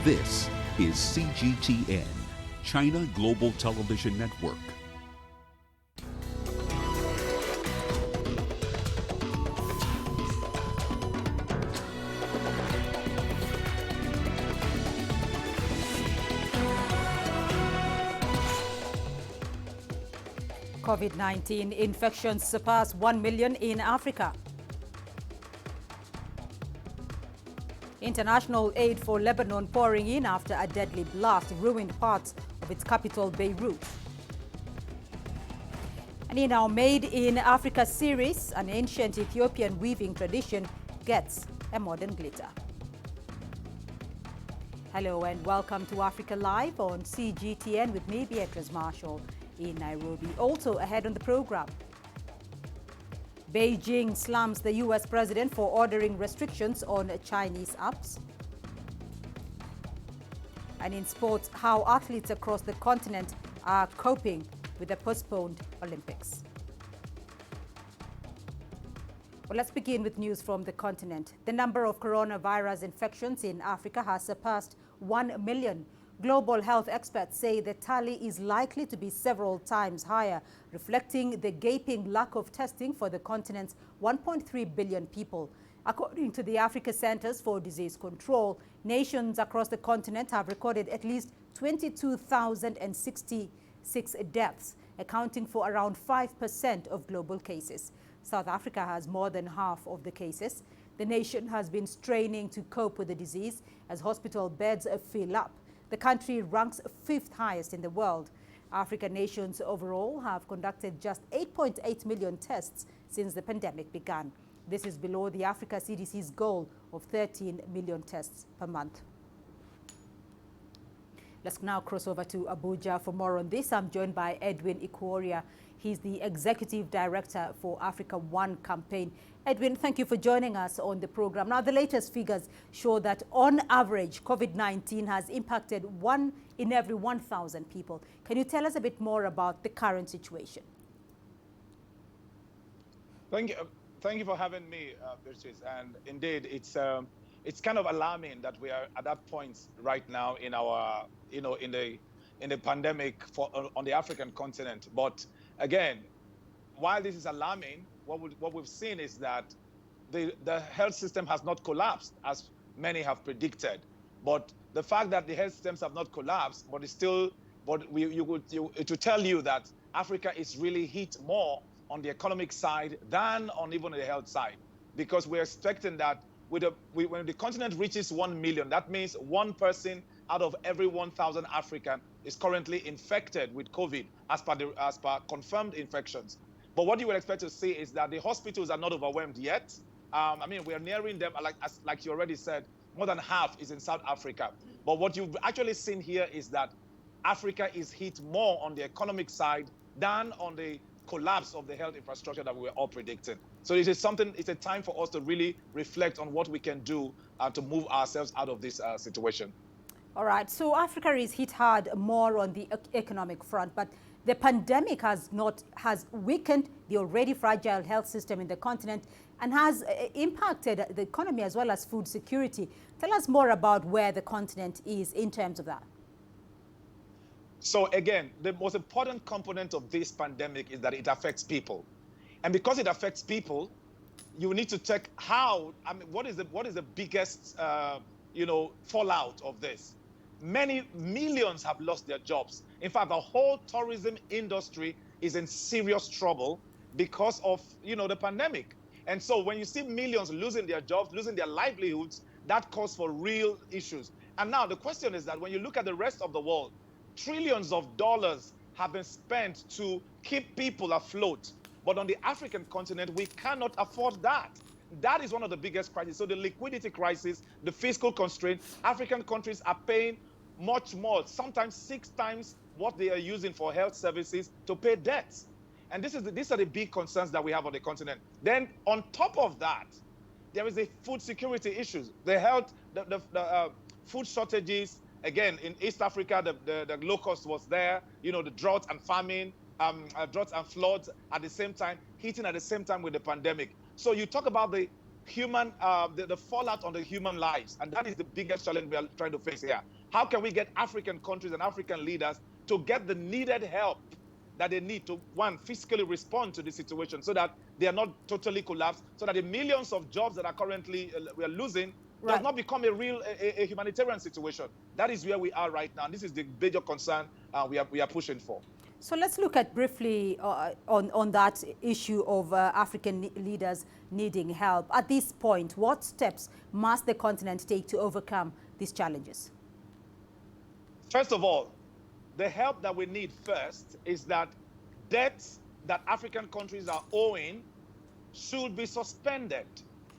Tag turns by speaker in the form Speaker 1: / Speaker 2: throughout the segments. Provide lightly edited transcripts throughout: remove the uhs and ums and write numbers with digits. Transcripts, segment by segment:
Speaker 1: This is CGTN, China Global Television Network.
Speaker 2: COVID-19 infections surpass 1 million in Africa. International aid for Lebanon pouring in after a deadly blast ruined parts of its capital, Beirut. And in our Made in Africa series, an ancient Ethiopian weaving tradition gets a modern glitter. Hello and welcome to Africa Live on CGTN with me, Beatrice Marshall, in Nairobi. Also ahead on the program, Beijing slams the U.S. president for ordering restrictions on Chinese apps. And in sports, how athletes across the continent are coping with the postponed Olympics. Well, let's begin with news from the continent. The number of coronavirus infections in Africa has surpassed 1 million. Global health experts say the tally is likely to be several times higher, reflecting the gaping lack of testing for the continent's 1.3 billion people. According to the Africa Centers for Disease Control, nations across the continent have recorded at least 22,066 deaths, accounting for around 5% of global cases. South Africa has more than half of the cases. The nation has been straining to cope with the disease as hospital beds fill up. The country ranks 5th highest in the world. African nations overall have conducted just 8.8 million tests since the pandemic began. This is below the Africa CDC's goal of 13 million tests per month. Let's now cross over to Abuja for more on this. I'm joined by Edwin Ikoria. He's the Executive Director for Africa One campaign. Edwin, thank you for joining us on the program. Now, the latest figures show that on average, COVID-19 has impacted 1 in every 1,000 people. Can you tell us a bit more about the current situation?
Speaker 3: Thank you for having me, Beatrice. And indeed, it's kind of alarming that we are at that point right now in our, in the pandemic on the African continent. But again, while this is alarming, what we've seen is that the health system has not collapsed as many have predicted. But the fact that the health systems have not collapsed, but it's still, it will tell you that Africa is really hit more on the economic side than on even the health side, because we're expecting that when the continent reaches 1 million, that means one person out of every 1,000 African is currently infected with COVID as per confirmed infections. But what you would expect to see is that the hospitals are not overwhelmed yet. I mean, we are nearing them, like you already said, more than half is in South Africa. But what you've actually seen here is that Africa is hit more on the economic side than on the collapse of the health infrastructure that we were all predicting. So it's a time for us to really reflect on what we can do to move ourselves out of this situation.
Speaker 2: All right, so Africa is hit hard more on the economic front, but the pandemic has weakened the already fragile health system in the continent and has impacted the economy as well as food security. Tell us more about where the continent is in terms of that.
Speaker 3: So again, the most important component of this pandemic is that it affects people. And because it affects people, you need to check what is the biggest fallout of this. Many millions have lost their jobs. In fact, the whole tourism industry is in serious trouble because of the pandemic. And so when you see millions losing their jobs, losing their livelihoods, that calls for real issues. And now the question is that when you look at the rest of the world, trillions of dollars have been spent to keep people afloat. But on the African continent, we cannot afford that. That is one of the biggest crises. So the liquidity crisis, the fiscal constraint, African countries are paying much more, sometimes 6 times what they are using for health services to pay debts. And these are the big concerns that we have on the continent. Then on top of that, there is a food security issues. The food shortages. Again, in East Africa, the locust was there, the drought and famine, droughts and floods at the same time, hitting at the same time with the pandemic. So you talk about the the fallout on the human lives. And that is the biggest challenge we are trying to face here. How can we get African countries and African leaders to get the needed help that they need to, one, fiscally respond to the situation so that they are not totally collapsed, so that the millions of jobs that are currently we are losing does not become a real a humanitarian situation. That is where we are right now. And this is the major concern we are pushing for.
Speaker 2: So let's look at briefly on that issue of African leaders needing help. At this point, what steps must the continent take to overcome these challenges?
Speaker 3: First of all, the help that we need first is that debts that African countries are owing should be suspended.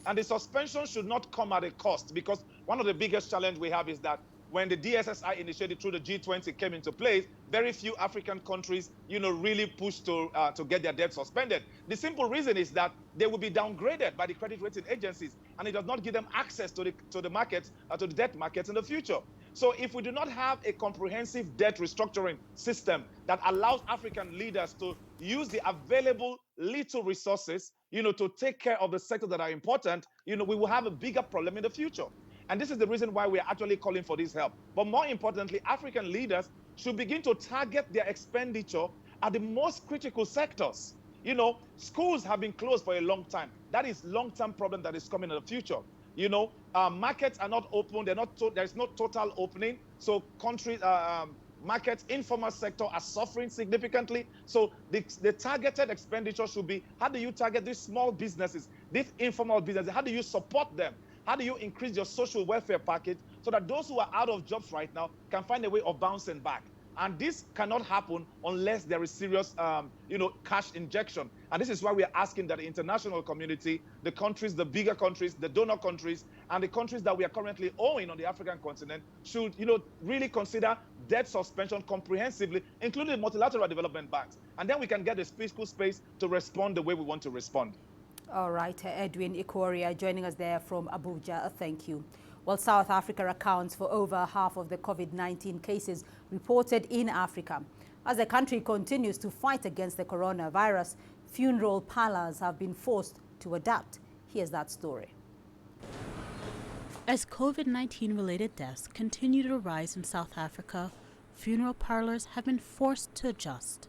Speaker 3: And the suspension should not come at a cost, because one of the biggest challenges we have is that when the DSSI initiated through the G20 came into place, very few African countries, really pushed to get their debt suspended. The simple reason is that they will be downgraded by the credit rating agencies, and it does not give them access to the markets, to the debt markets in the future. So if we do not have a comprehensive debt restructuring system that allows African leaders to use the available little resources, to take care of the sectors that are important, we will have a bigger problem in the future. And this is the reason why we are actually calling for this help. But more importantly, African leaders should begin to target their expenditure at the most critical sectors. Schools have been closed for a long time. That is long-term problem that is coming in the future. Markets are not open. There's no total opening. So countries, markets, informal sector are suffering significantly. So the targeted expenditure should be, how do you target these small businesses, these informal businesses? How do you support them? How do you increase your social welfare package so that those who are out of jobs right now can find a way of bouncing back? And this cannot happen unless there is serious, cash injection. And this is why we are asking that the international community, the countries, the bigger countries, the donor countries, and the countries that we are currently owing on the African continent should, really consider debt suspension comprehensively, including multilateral development banks. And then we can get the fiscal space to respond the way we want to respond.
Speaker 2: All right, Edwin Ikoria joining us there from Abuja. Thank you. Well, South Africa accounts for over half of the COVID-19 cases reported in Africa. As the country continues to fight against the coronavirus, funeral parlors have been forced to adapt. Here's that story.
Speaker 4: As COVID-19 related deaths continue to rise in South Africa, funeral parlors have been forced to adjust.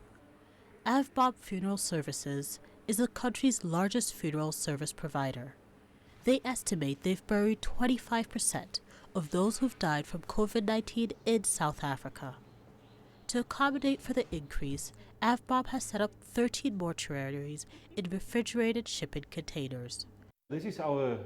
Speaker 4: Avbob Funeral Services is the country's largest funeral service provider. They estimate they've buried 25% of those who've died from COVID-19 in South Africa. To accommodate for the increase, Avbob has set up 13 mortuaries in refrigerated shipping containers.
Speaker 5: This is our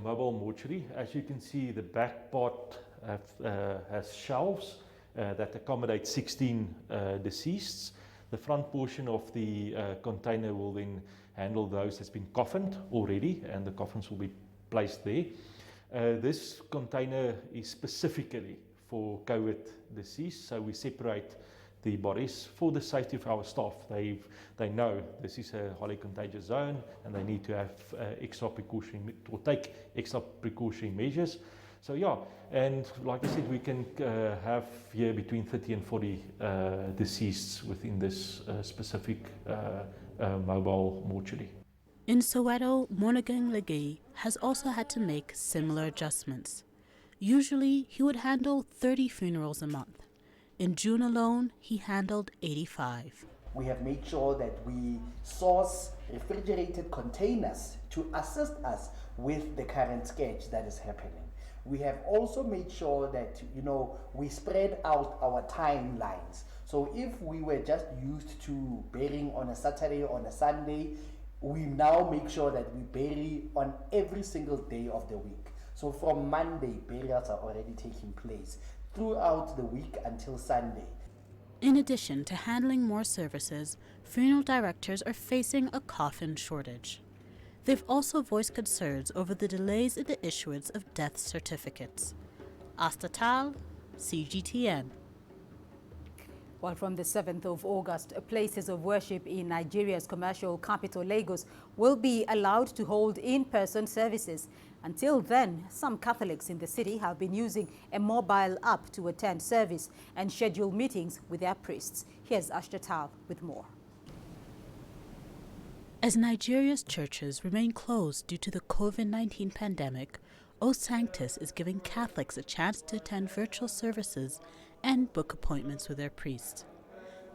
Speaker 5: mobile mortuary. As you can see, the back part has shelves that accommodate 16 deceased. The front portion of the container will then handle those that's been coffined already, and the coffins will be placed there. This container is specifically for COVID deceased, so we separate the bodies for the safety of our staff. They know this is a highly contagious zone, and they need to have extra precautionary or take extra precautionary measures. So yeah, and like I said, we can have here between 30 and 40 deceased within this specific mobile mortuary.
Speaker 4: In Soweto, Monaghan Legay has also had to make similar adjustments. Usually, he would handle 30 funerals a month. In June alone, he handled 85.
Speaker 6: We have made sure that we source refrigerated containers to assist us with the current sketch that is happening. We have also made sure that, we spread out our timelines. So if we were just used to burying on a Saturday or on a Sunday, we now make sure that we bury on every single day of the week. So from Monday, burials are already taking place throughout the week until Sunday.
Speaker 4: In addition to handling more services, funeral directors are facing a coffin shortage. They've also voiced concerns over the delays in the issuance of death certificates. Astatal, CGTN.
Speaker 2: Well, from the 7th of August, places of worship in Nigeria's commercial capital, Lagos, will be allowed to hold in-person services. Until then, some Catholics in the city have been using a mobile app to attend service and schedule meetings with their priests. Here's Ashtatal with more.
Speaker 4: As Nigeria's churches remain closed due to the COVID-19 pandemic, O Sanctus is giving Catholics a chance to attend virtual services and book appointments with their priests.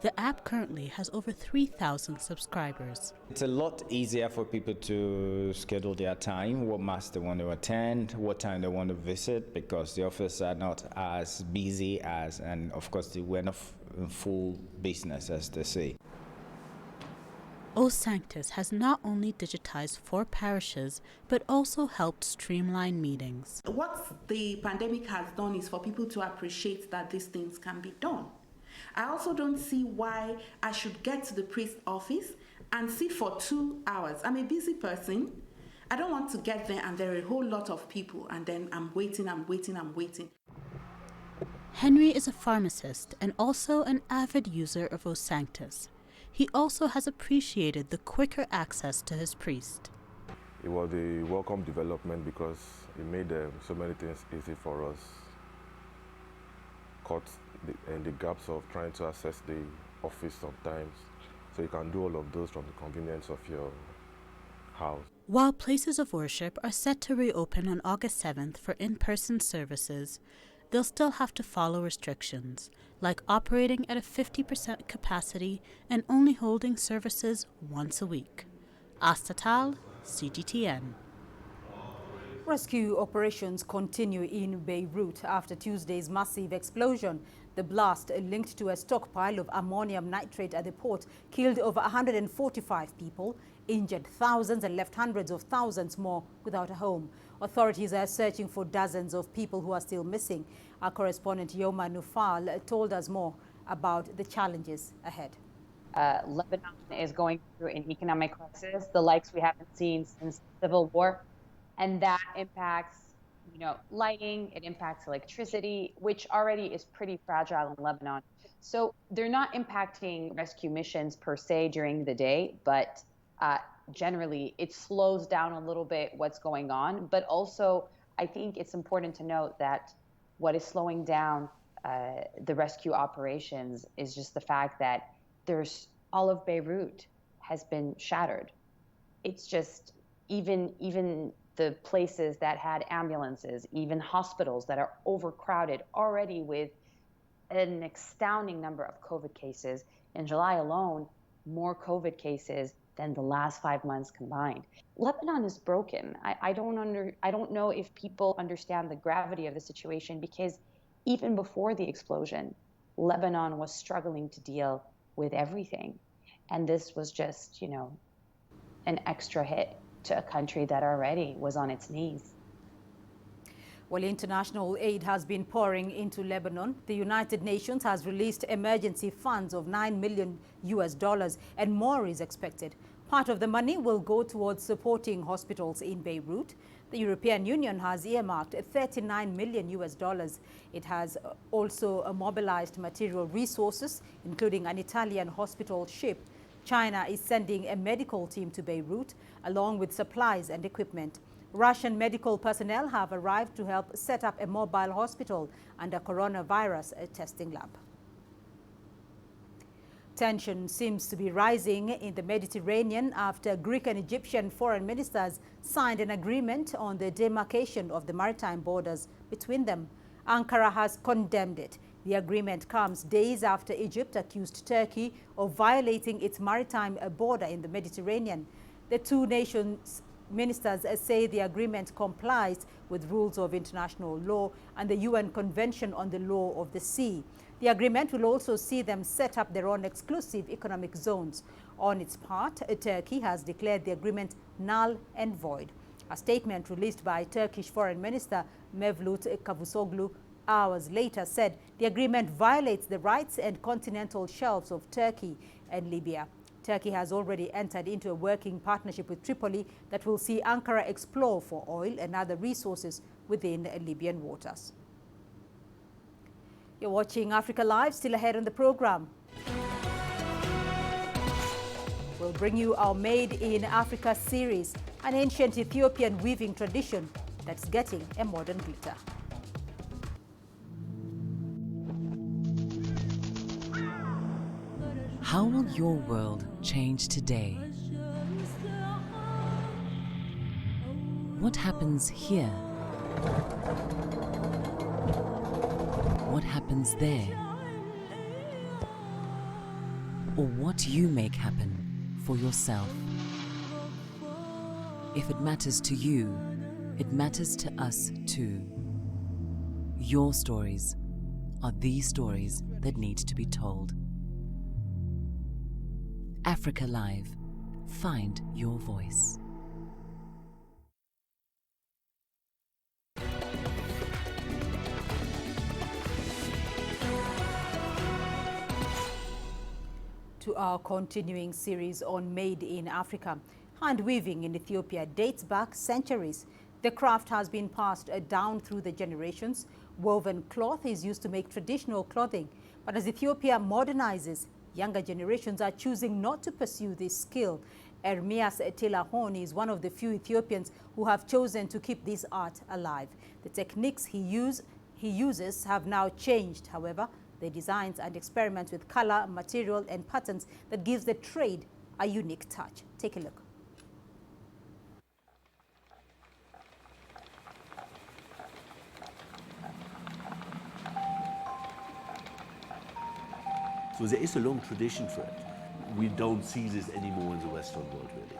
Speaker 4: The app currently has over 3,000 subscribers.
Speaker 7: It's a lot easier for people to schedule their time, what mass they want to attend, what time they want to visit, because the offices are not as busy as, and of course we're not in full business, as they say.
Speaker 4: O Sanctus has not only digitized 4 parishes, but also helped streamline meetings.
Speaker 8: What the pandemic has done is for people to appreciate that these things can be done. I also don't see why I should get to the priest's office and sit for 2 hours. I'm a busy person. I don't want to get there and there are a whole lot of people and then I'm waiting.
Speaker 4: Henry is a pharmacist and also an avid user of O Sanctus. He also has appreciated the quicker access to his priest.
Speaker 9: It was a welcome development because it made so many things easy for us. Cut the gaps of trying to access the office sometimes. So you can do all of those from the convenience of your house.
Speaker 4: While places of worship are set to reopen on August 7th for in-person services, they'll still have to follow restrictions, like operating at a 50% capacity and only holding services once a week. Astatal, CGTN.
Speaker 2: Rescue operations continue in Beirut after Tuesday's massive explosion. The blast, linked to a stockpile of ammonium nitrate at the port, killed over 145 people, injured thousands and left hundreds of thousands more without a home. Authorities are searching for dozens of people who are still missing. Our correspondent Yoma Nufal told us more about the challenges ahead.
Speaker 10: Lebanon is going through an economic crisis, the likes we haven't seen since the Civil War. And that impacts, lighting, it impacts electricity, which already is pretty fragile in Lebanon. So they're not impacting rescue missions per se during the day, but generally it slows down a little bit what's going on. But also, I think it's important to note that what is slowing down the rescue operations is just the fact that all of Beirut has been shattered. It's just even the places that had ambulances, even hospitals that are overcrowded already with an astounding number of COVID cases. In July alone, more COVID cases than the last 5 months combined. Lebanon is broken. I don't know if people understand the gravity of the situation, because even before the explosion, Lebanon was struggling to deal with everything. And this was just, an extra hit to a country that already was on its knees.
Speaker 2: Well, international aid has been pouring into Lebanon. The United Nations has released emergency funds of $9 million and more is expected. Part of the money will go towards supporting hospitals in Beirut. The European Union has earmarked $39 million. It has also mobilized material resources, including an Italian hospital ship. China is sending a medical team to Beirut, along with supplies and equipment. Russian medical personnel have arrived to help set up a mobile hospital and a coronavirus testing lab. Tension seems to be rising in the Mediterranean after Greek and Egyptian foreign ministers signed an agreement on the demarcation of the maritime borders between them. Ankara has condemned it. The agreement comes days after Egypt accused Turkey of violating its maritime border in the Mediterranean. The two nations' ministers say the agreement complies with rules of international law and the UN Convention on the Law of the Sea. The agreement will also see them set up their own exclusive economic zones. On its part, Turkey has declared the agreement null and void. A statement released by Turkish Foreign Minister Mevlut Cavusoglu hours later said the agreement violates the rights and continental shelves of Turkey and Libya. Turkey has already entered into a working partnership with Tripoli that will see Ankara explore for oil and other resources within Libyan waters. You're watching Africa Live. Still ahead on the program, we'll bring you our Made in Africa series, an ancient Ethiopian weaving tradition that's getting a modern glitter.
Speaker 11: How will your world change today? What happens here? What happens there? Or what you make happen for yourself. If it matters to you, it matters to us too. Your stories are the stories that need to be told. Africa Live. Find your voice.
Speaker 2: To our continuing series on Made in Africa. Hand weaving in Ethiopia dates back centuries. The craft has been passed down through the generations. Woven cloth is used to make traditional clothing. But as Ethiopia modernizes, younger generations are choosing not to pursue this skill. Ermias Telahon is one of the few Ethiopians who have chosen to keep this art alive. The techniques he uses have now changed, however. The designs and experiments with color, material and patterns that gives the trade a unique touch. Take a look.
Speaker 12: So there is a long tradition for it. We don't see this anymore in the Western world, really.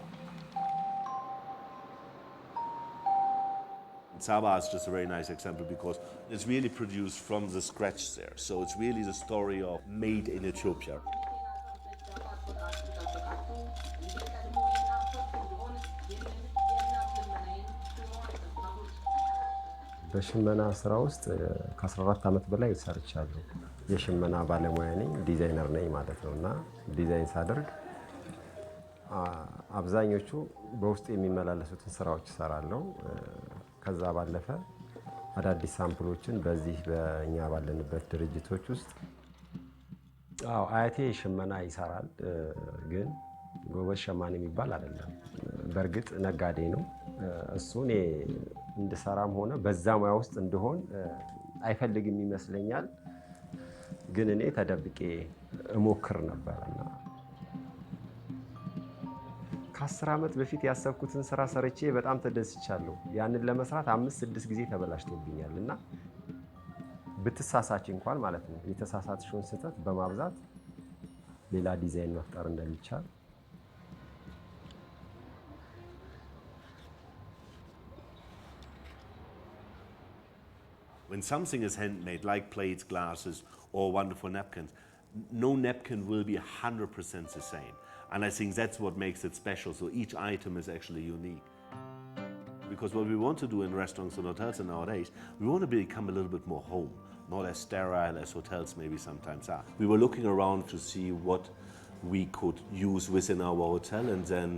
Speaker 12: Saba is just a very nice example because it's really produced from the scratch there. So it's really the story of made in Ethiopia.
Speaker 13: በሽመና ስራ ውስጥ ከ14 ዓመት በላይ ሰርቻለሁ። የሽመና ባለሙያ ነኝ፣ ዲዛይነር ነኝ ማለት ነውና ዲዛይን ሳደርግ አብዛኞቹ በውስጥ የሚመላለሱትን ስራዎች እሰራለሁ። ከዛ ባለፈ አዳዲስ ሳምፕሎችን በዚህ በእኛ ባለንበት ድርጅቶች ውስጥ አያቴ ሽመና ይሰራል፣ ግን ጎበዝ ሸማኔ የሚባል አይደለም። በእርግጥ ነጋዴ ነው። እሱ እኔ እንድሰራም ሆነ በዛ ሙያ ውስጥ እንደሆን አይፈልግም ይመስለኛል። ግን እኔ ተደብቄ እሞክር ነበርና ከ10 ዓመት በፊት ያሰብኩትን ስራ ሰርቼ በጣም ተደስቻለሁ። ያንን ለመስራት 5-6 ጊዜ ተበላሽቶብኛልና ብትሳሳች እንኳን ማለት ነው የተሳሳትሽውን ስህተት በማብዛት ሌላ ዲዛይን መፍጠር እንደሚቻል
Speaker 12: When something is handmade, like plates, glasses, or wonderful napkins, no napkin will be 100% the same. And I think that's what makes it special. So each item is actually unique. Because what we want to do in restaurants and hotels nowadays, we want to become a little bit more home, not as sterile as hotels maybe sometimes are. We were looking around to see what we could use within our hotel, and then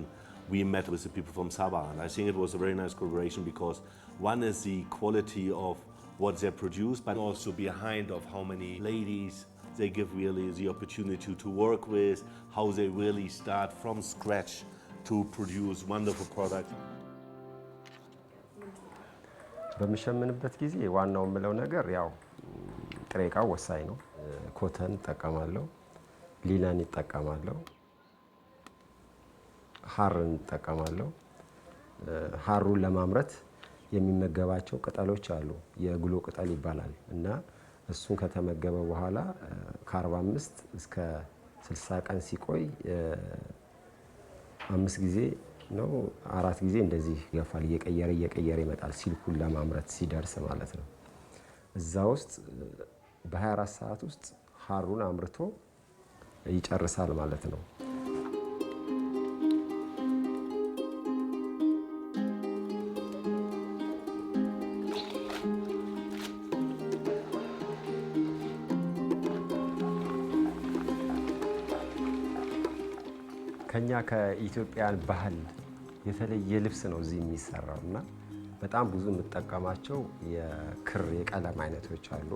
Speaker 12: we met with the people from Sabah. And I think it was a very nice collaboration because one is the quality of what they produce, but also behind of how many ladies they give really the opportunity to work with, how they really start from scratch to produce wonderful products.
Speaker 13: በመሸመንበት ጊዜ ዋናው የምለው ነገር ያው ጥሬ ዕቃው ወሳኝ ነው። ኮተን እጠቀማለሁ፣ ሊነን እጠቀማለሁ፣ ሐርን እጠቀማለሁ። ሐሩን ለማምረት የሚመገባቸው ቅጠሎች አሉ። የጉሎ ቅጠል ይባላል እና እሱን ከተመገበ በኋላ ከ45 እስከ 60 ቀን ሲቆይ 5 ጊዜ ነው 4 ጊዜ እንደዚህ ይገፋል። እየቀየረ ይመጣል ሲልኩን ለማምረት ሲደርስ ማለት ነው። እዛ ውስጥ በ24 ሰዓት ውስጥ ሐሩን አምርቶ ይጨርሳል ማለት ነው። ከኛ ከኢትዮጵያን ባህል የተለየ ልብስ ነው እዚህ የሚሰራውና በጣም ብዙ የምጠቀማቸው የክር የቀለም አይነቶች አሉ።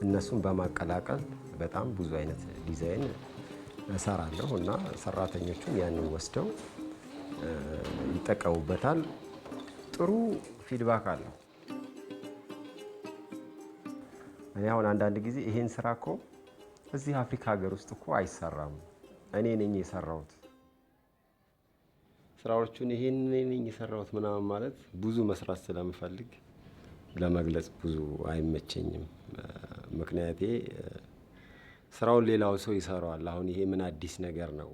Speaker 13: እነሱን በማቀላቀል በጣም ብዙ አይነት ዲዛይን እሰራለሁ እና ሰራተኞቹም ያንን ወስደው ይጠቀሙበታል። ጥሩ ፊድባክ አለው። እኔ አሁን አንዳንድ ጊዜ ይሄን ስራ እኮ እዚህ አፍሪካ ሀገር ውስጥ እኮ አይሰራም፣ እኔ ነኝ የሰራሁት ስራዎቹን ይሄን ነኝ የሰራሁት ምናምን ማለት ብዙ መስራት ስለምፈልግ ለመግለጽ ብዙ አይመቸኝም። ምክንያቴ ስራውን ሌላው ሰው ይሰራዋል። አሁን ይሄ ምን አዲስ ነገር ነው?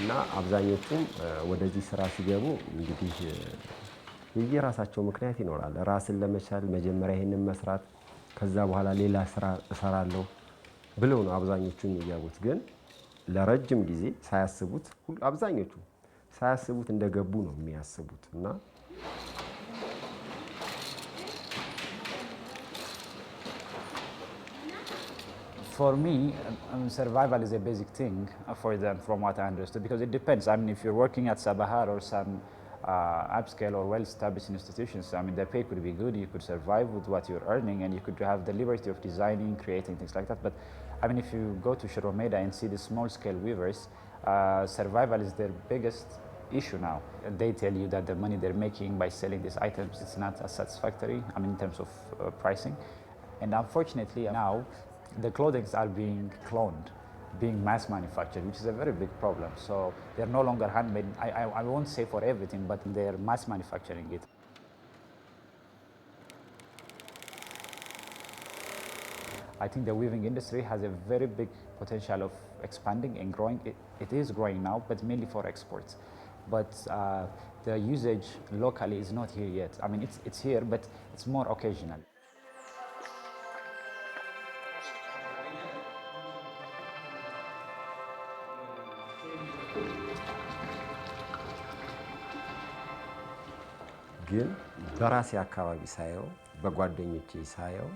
Speaker 13: እና አብዛኞቹም ወደዚህ ስራ ሲገቡ እንግዲህ የየራሳቸው ምክንያት ይኖራል። ራስን ለመቻል መጀመሪያ ይሄንን መስራት ከዛ በኋላ ሌላ ስራ እሰራለሁ ብለው ነው አብዛኞቹ የሚገቡት። ግን ለረጅም ጊዜ ሳያስቡት አብዛኞቹ ሳያስቡት እንደገቡ ነው የሚያስቡት እና
Speaker 14: For me, survival is a basic thing for them, from what I understood, because it depends. I mean, if you're working at Sabahar or some upscale or well-established institutions, I mean, the pay could be good, you could survive with what you're earning, and you could have the liberty of designing, creating, things like that. But, I mean, if you go to Shiromeda and see the small-scale weavers, survival is their biggest issue now. They tell you that the money they're making by selling these items, it's not as satisfactory, I mean, in terms of pricing. And unfortunately, now, the clothing are being cloned, being mass manufactured, which is a very big problem. So they're no longer handmade. I won't say for everything, but they're mass manufacturing it. I think the weaving industry has a very big potential of expanding and growing. It is growing now, but mainly for exports. But the usage locally is not here yet. I mean, it's here, but it's more occasional.
Speaker 13: ግን በራሴ አካባቢ ሳየው በጓደኞቼ ሳየው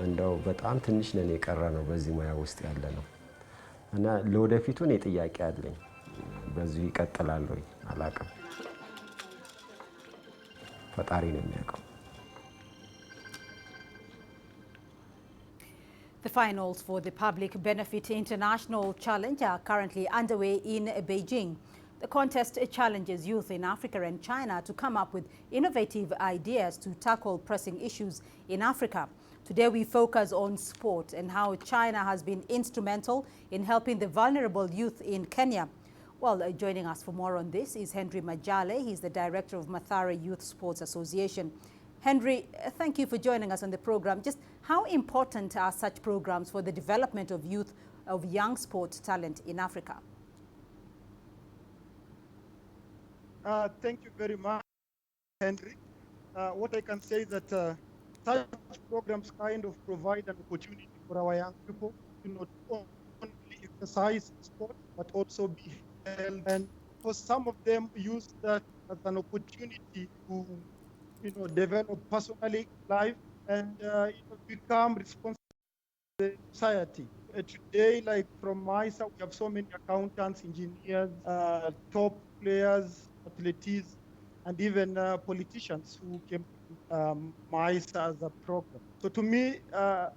Speaker 13: እንደው በጣም ትንሽ ነን የቀረ ነው በዚህ ሙያ ውስጥ ያለ ነው እና ለወደፊቱ እኔ ጥያቄ አለኝ። በዚህ ይቀጥላል ወይ አላውቅም። ፈጣሪ ነው የሚያውቀው።
Speaker 2: The finals for the Public Benefit International Challenge are currently underway in Beijing. The contest challenges youth in Africa and China to come up with innovative ideas to tackle pressing issues in Africa. Today we focus on sport and how China has been instrumental in helping the vulnerable youth in Kenya. Well, joining us for more on this is Henry Majale. He's the director of Mathare Youth Sports Association. Henry, thank you for joining us on the program. Just how important are such programs for the development of youth, of young sports talent in Africa?
Speaker 15: Thank you very much, Henry. What I can say is that such programs kind of provide an opportunity for our young people to not only exercise sport, but also be healthy. And for some of them, use that as an opportunity to, develop personally life and become responsible for the society. Today, like from MISA, we have so many accountants, engineers, top players, athletes, and even politicians who came to MISA as a program. So to me, a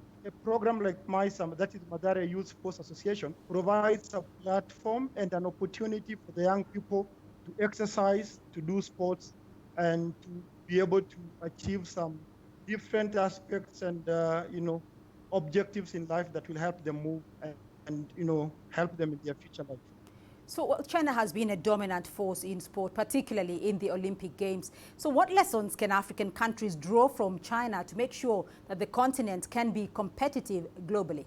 Speaker 15: program like MISA, that is Mathare Youth Sports Association, provides a platform and an opportunity for the young people to exercise, to do sports, and to be able to achieve some different aspects and, objectives in life that will help them move and help them in their future life.
Speaker 2: So China has been a dominant force in sport, particularly in the Olympic Games. So what lessons can African countries draw from China to make sure that the continent can be competitive globally?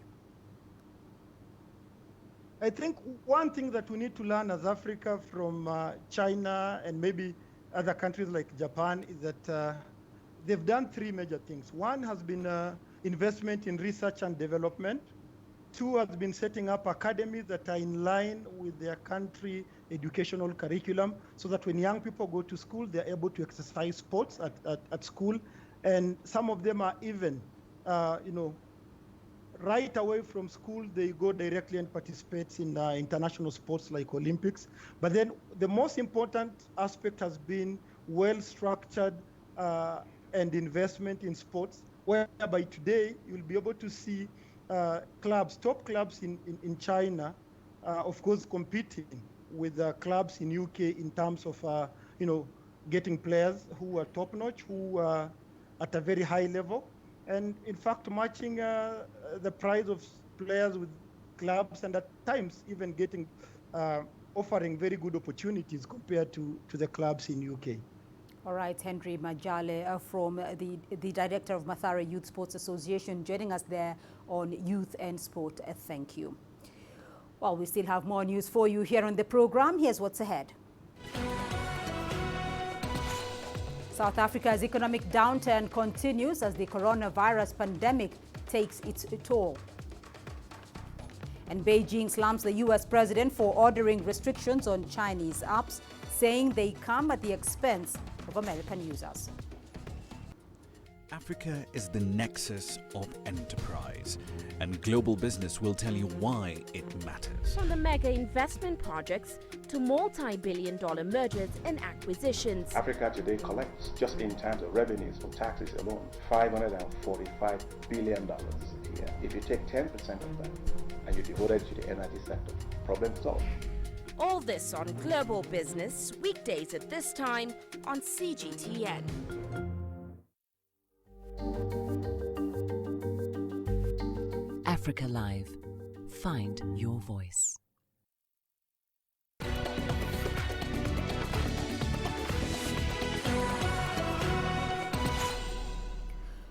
Speaker 15: I think one thing that we need to learn as Africa from China and maybe other countries like Japan is that they've done three major things. One has been investment in research and development. Two has been setting up academies that are in line with their country educational curriculum so that when young people go to school, they're able to exercise sports at school. And some of them are even, right away from school, they go directly and participate in international sports like Olympics. But then the most important aspect has been well-structured and investment in sports, whereby today you'll be able to see clubs, top clubs in China, of course, competing with clubs in UK in terms of, getting players who are top-notch, who are at a very high level, and in fact, matching the price of players with clubs, and at times even getting offering very good opportunities compared to the clubs in UK.
Speaker 2: All right, Henry Majale from the director of Mathare Youth Sports Association, joining us there on Youth and Sport. Thank you. Well, we still have more news for you here on the program. Here's what's ahead. South Africa's economic downturn continues as the coronavirus pandemic takes its toll. And Beijing slams the U.S. president for ordering restrictions on Chinese apps, saying they come at the expense of American users.
Speaker 16: Africa is the nexus of enterprise, and global business will tell you why it matters.
Speaker 17: From the mega investment projects to multi-billion-dollar mergers and acquisitions.
Speaker 18: Africa today collects, just in terms of revenues from taxes alone, $545 billion a year. If you take 10% of that and you devote it to the energy sector, problem solved.
Speaker 17: All this on Global Business, weekdays at this time on CGTN.
Speaker 11: Africa Live. Find your voice.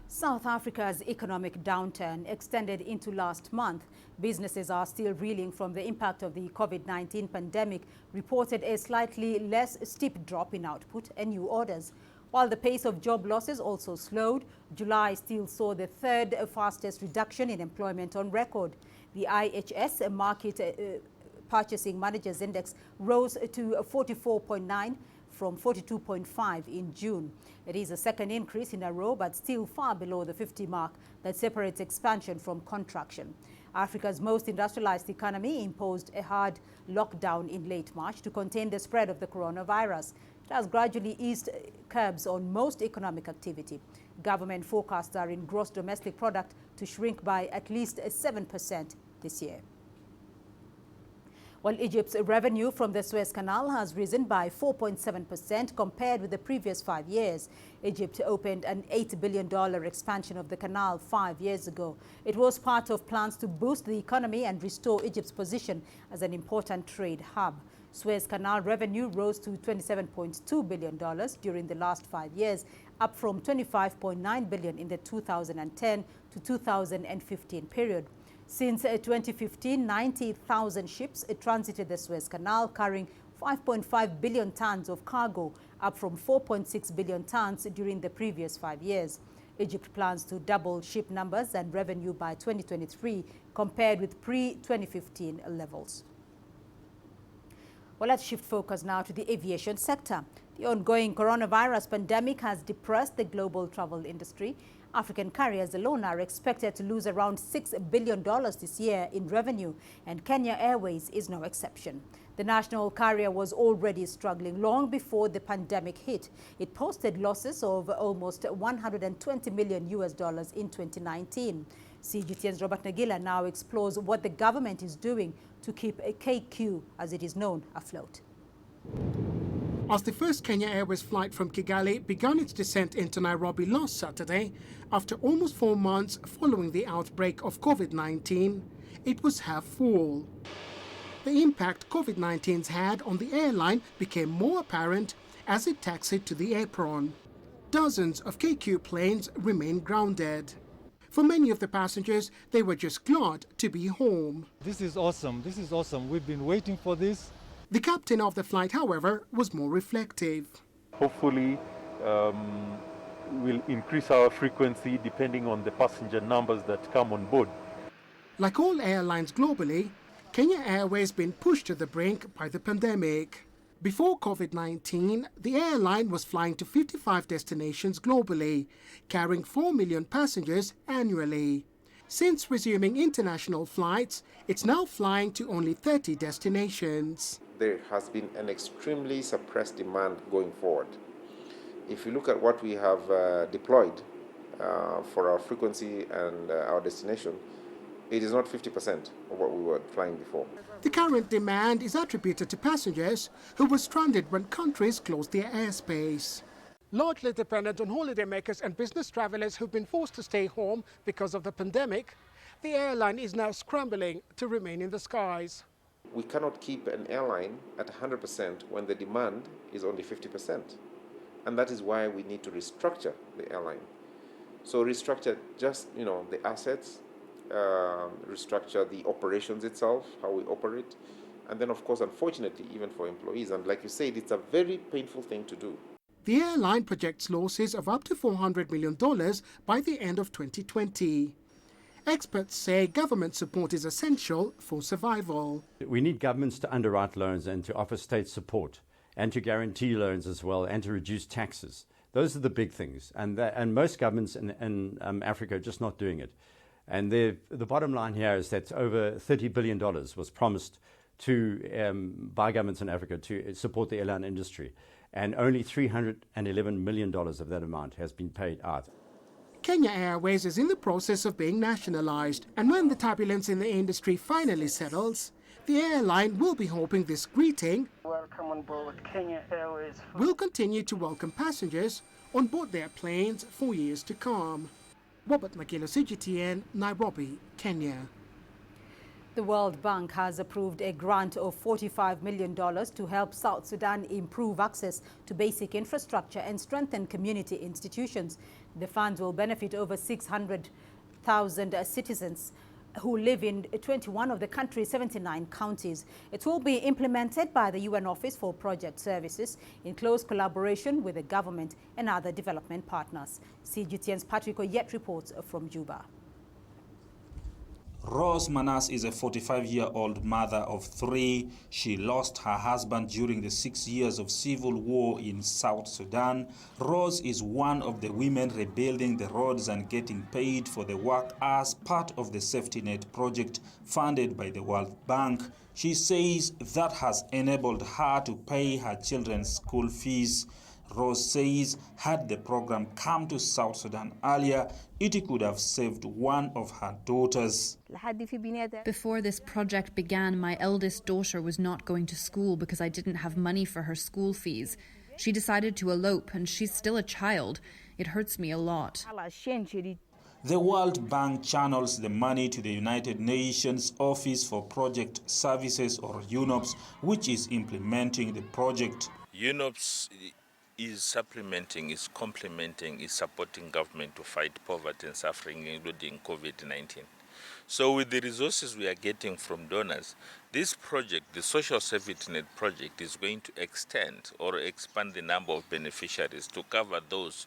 Speaker 2: South Africa's economic downturn extended into last month. Businesses are still reeling from the impact of the COVID-19 pandemic, reported a slightly less steep drop in output and new orders. While the pace of job losses also slowed, July still saw the third fastest reduction in employment on record. The IHS Market Purchasing Managers Index rose to 44.9 from 42.5 in June. It is a second increase in a row, but still far below the 50 mark that separates expansion from contraction. Africa's most industrialized economy imposed a hard lockdown in late March to contain the spread of the coronavirus. It has gradually eased curbs on most economic activity. Government forecasts are in gross domestic product to shrink by at least 7% this year. While Egypt's revenue from the Suez Canal has risen by 4.7% compared with the previous 5 years. Egypt opened an $8 billion expansion of the canal 5 years ago. It was part of plans to boost the economy and restore Egypt's position as an important trade hub. Suez Canal revenue rose to $27.2 billion during the last 5 years, up from $25.9 billion in the 2010 to 2015 period. Since 2015, 90,000 ships transited the Suez Canal, carrying 5.5 billion tons of cargo, up from 4.6 billion tons during the previous 5 years. Egypt plans to double ship numbers and revenue by 2023 compared with pre-2015 levels. Well, let's shift focus now to the aviation sector. The ongoing coronavirus pandemic has depressed the global travel industry. African carriers alone are expected to lose around $6 billion this year in revenue, and Kenya Airways is no exception. The national carrier was already struggling long before the pandemic hit. It posted losses of almost $120 million in 2019. CGTN's Robert Nagila now explores what the government is doing to keep KQ, as it is known, afloat.
Speaker 19: As the first Kenya Airways flight from Kigali began its descent into Nairobi last Saturday, after almost 4 months following the outbreak of COVID-19, it was half full. The impact COVID-19's had on the airline became more apparent as it taxied to the apron. Dozens of KQ planes remained grounded. For many of the passengers, they were just glad to be home.
Speaker 20: This is awesome. This is awesome. We've been waiting for this.
Speaker 19: The captain of the flight, however, was more reflective.
Speaker 21: Hopefully, we'll increase our frequency depending on the passenger numbers that come on board.
Speaker 19: Like all airlines globally, Kenya Airways has been pushed to the brink by the pandemic. Before COVID-19, the airline was flying to 55 destinations globally, carrying 4 million passengers annually. Since resuming international flights, it's now flying to only 30 destinations.
Speaker 22: There has been an extremely suppressed demand going forward. If you look at what we have deployed for our frequency and our destination, it is not 50% of what we were flying before.
Speaker 19: The current demand is attributed to passengers who were stranded when countries closed their airspace. Largely dependent on holidaymakers and business travelers who've been forced to stay home because of the pandemic, The airline is now scrambling to remain in the skies.
Speaker 22: We cannot keep an airline at 100% when the demand is only 50%. And that is why we need to restructure the airline. So restructure just, the assets, restructure the operations itself, how we operate. And then, of course, unfortunately, even for employees, and like you said, it's a very painful thing to do.
Speaker 19: The airline projects losses of up to $400 million by the end of 2020. Experts say government support is essential for survival.
Speaker 1: We need governments to underwrite loans and to offer state support and to guarantee loans as well and to reduce taxes. Those are the big things. And most governments in Africa are just not doing it. And the bottom line here is that over $30 billion was promised by governments in Africa to support the airline industry. And only $311 million of that amount has been paid out.
Speaker 19: Kenya Airways is in the process of being nationalized, and when the turbulence in the industry finally settles, the airline will be hoping this greeting
Speaker 3: Welcome on board Kenya Airways.
Speaker 19: Will continue to welcome passengers on board their planes for years to come. Robert Makilo, CGTN, Nairobi, Kenya.
Speaker 2: The World Bank has approved a grant of $45 million to help South Sudan improve access to basic infrastructure and strengthen community institutions. The funds will benefit over 600,000 citizens who live in 21 of the country's 79 counties. It will be implemented by the UN Office for Project Services in close collaboration with the government and other development partners. CGTN's Patrick Oyet reports from Juba.
Speaker 23: Rose Manas is a 45-year-old mother of 3. She lost her husband during the 6 years of civil war in South Sudan. Rose is one of the women rebuilding the roads and getting paid for the work as part of the safety net project funded by the World Bank. She says that has enabled her to pay her children's school fees. Rose says had the program come to South Sudan earlier, it could have saved one of her daughters.
Speaker 24: Before this project began, my eldest daughter was not going to school because I didn't have money for her school fees. She decided to elope, and she's still a child. It hurts me a lot.
Speaker 23: The World Bank channels the money to the United Nations Office for Project Services, or UNOPS, which is implementing the project.
Speaker 25: UNOPS is supplementing, is complementing, is supporting government to fight poverty and suffering, including COVID-19. So with the resources we are getting from donors, this project, the Social Safety Net project, is going to extend or expand the number of beneficiaries to cover those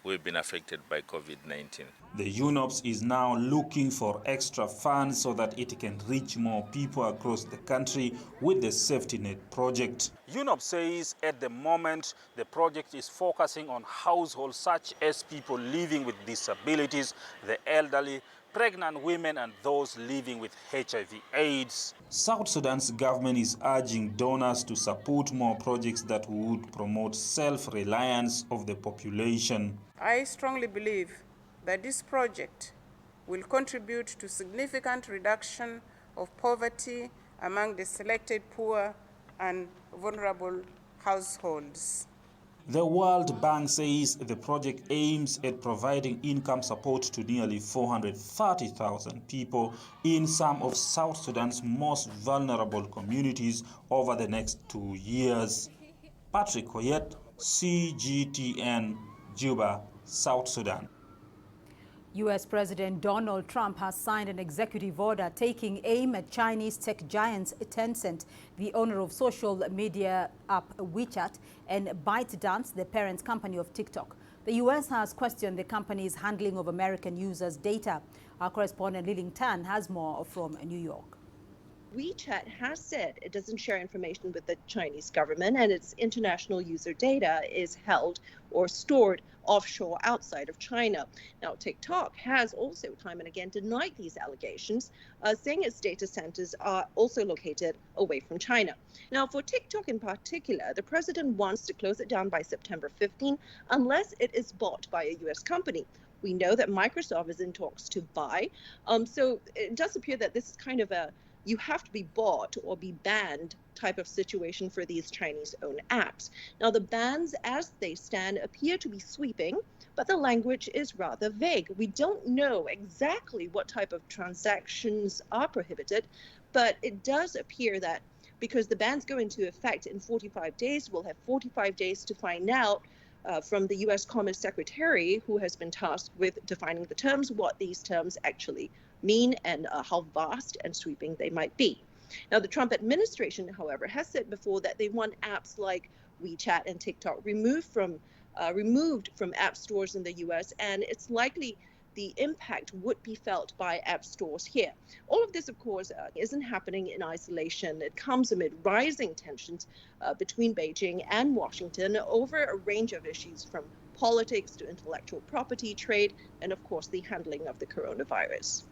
Speaker 25: who have been affected by COVID-19.
Speaker 23: The UNOPS is now looking for extra funds so that it can reach more people across the country with the Safety Net project. UNOPS says at the moment the project is focusing on households such as people living with disabilities, the elderly, pregnant women and those living with HIV/AIDS. South Sudan's government is urging donors to support more projects that would promote self-reliance of the population.
Speaker 26: I strongly believe that this project will contribute to significant reduction of poverty among the selected poor and vulnerable households.
Speaker 23: The World Bank says the project aims at providing income support to nearly 430,000 people in some of South Sudan's most vulnerable communities over the next 2 years. Patrick Oyet, CGTN, Juba, South Sudan.
Speaker 2: U.S. President Donald Trump has signed an executive order taking aim at Chinese tech giants Tencent, the owner of social media app WeChat, and ByteDance, the parent company of TikTok. The U.S. has questioned the company's handling of American users' data. Our correspondent Liling Tan has more from New York.
Speaker 27: WeChat has said it doesn't share information with the Chinese government, and its international user data is held or stored offshore outside of China. Now, TikTok has also time and again denied these allegations, saying its data centers are also located away from China. Now, for TikTok in particular, the president wants to close it down by September 15 unless it is bought by a U.S. company. We know that Microsoft is in talks to buy, so it does appear that this is kind of a you have to be bought or be banned type of situation for these Chinese-owned apps. Now, the bans as they stand appear to be sweeping, but the language is rather vague. We don't know exactly what type of transactions are prohibited, but it does appear that because the bans go into effect in 45 days, we'll have 45 days to find out from the U.S. Commerce Secretary, who has been tasked with defining the terms, what these terms actually mean and how vast and sweeping they might be. Now, the Trump administration, however, has said before that they want apps like WeChat and TikTok removed from app stores in the U.S., and it's likely the impact would be felt by app stores here. All of this, of course, isn't happening in isolation. It comes amid rising tensions between Beijing and Washington over a range of issues from politics to intellectual property, trade, and of course, the handling of the coronavirus.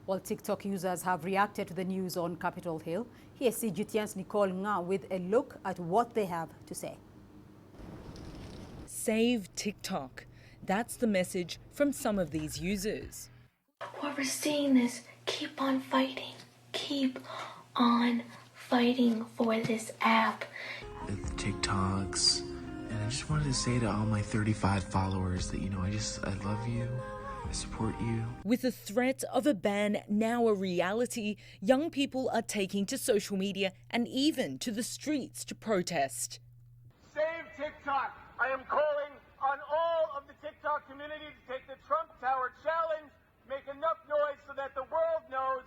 Speaker 2: Well, TikTok users have reacted to the news on Capitol Hill. Here's CGTN's Nicole Nga with a look at what they have to say.
Speaker 4: Save TikTok. That's the message from some of these users.
Speaker 5: Whoever's seeing this, keep on fighting. Keep on fighting for this app.
Speaker 6: The TikToks. And I just wanted to say to all my 35 followers that, I love you. I support you.
Speaker 4: With the threat of a ban now a reality, young people are taking to social media and even to the streets to protest.
Speaker 7: Save TikTok. I am calling on all of the TikTok community to take the Trump Tower challenge, make enough noise so that the world knows